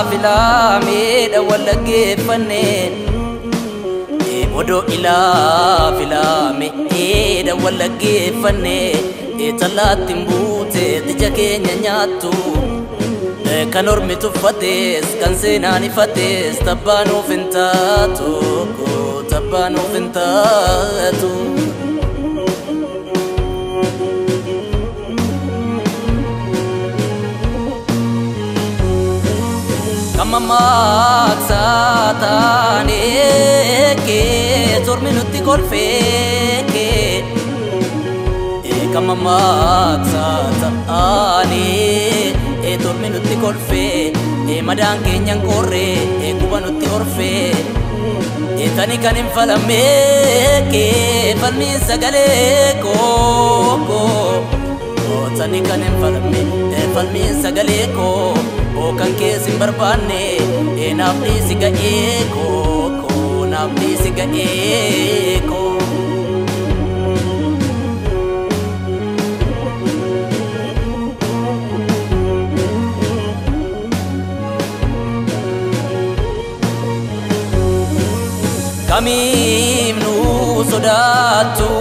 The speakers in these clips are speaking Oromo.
filame da walage fanne Odo ila filame da walage fanne talatin bute tijake nyanyatu kanor mitufates kan senani fates tabano fintatu tabano fintatu Kama maksatane ke zorminutti golfeke Kama maksatane zorminutti golfe madan kenyang korre kubanutti orfe tani kanin falame ke falmi sagale ko tani kanin falame falmi sagale ko kan ke simbarbanne nafni siga eko nafni siga eko Kami nu sodatu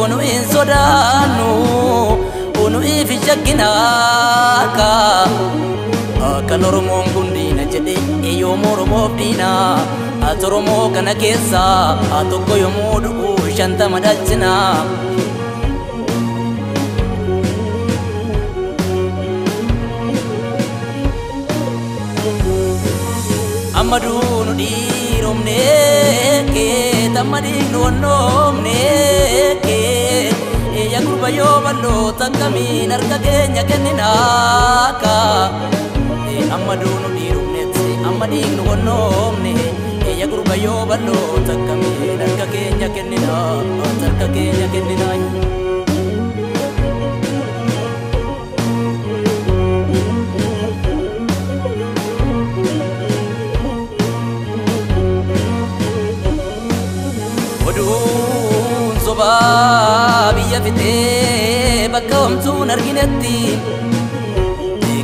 nu in sodanu nu ifishakina ka Kaloromo gundina jede eyo moromo dina atoromo kana kesa atoko yomudu shanta madachina Amadu nu diromne ke tamadi nuonomne ke ya gurba yo ballo takami narka kenya kenina ka Amadu nu dirumnetse amadi nu wonomne ya gurba yo ballo takami narka kenya kenina narka kenya kenina Odun soba biya fite bakam tu narginetti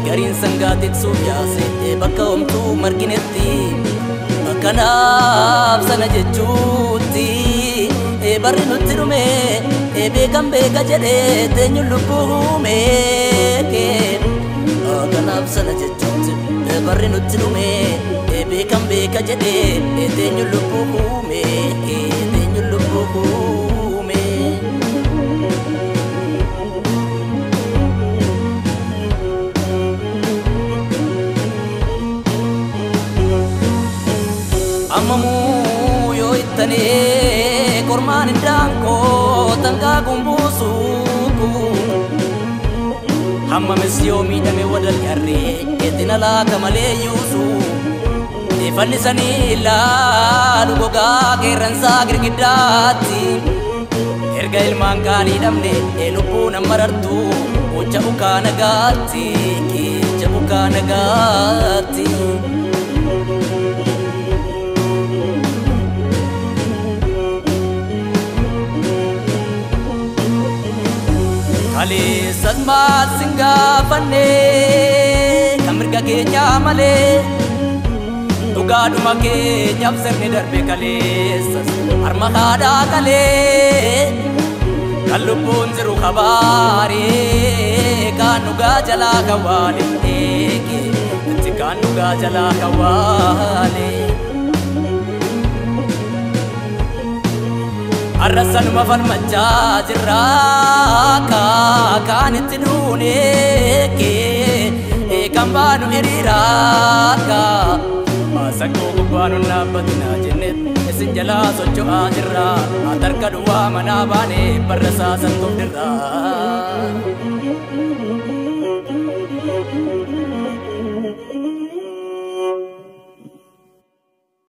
Garin sangatit suyase bakka omtu marginetti kanaf sana jechuutti barri nutti dhume beekam beeka jedhe teenyu lubbuume kanaf sana jechuutti barri nutti dhume beekam beeka jedhe teenyu lubbuume teenyu lubbuume Amamu yo itane korman danko tanga gumbusuku Hamma mesyo midame wadal yarre etina la kamale yusu Fallisani la lugoga keransa girgidati Erga ilman kani damne elupu namarartu ucha ukana gati kicha ukana gati Kali sadma singa fanne kamirga kenya male Duga duma kenya abserne darbe kale arma khada kale kalubun ziru khabari kanuga jala kawale ke kanuga jala kawale Arrasan mafal majajra ka kanitnune ke kambanu irira ka masako gubanu nabatina jennet sinjala socho ajra atarka duwa manabane parasa santu dirra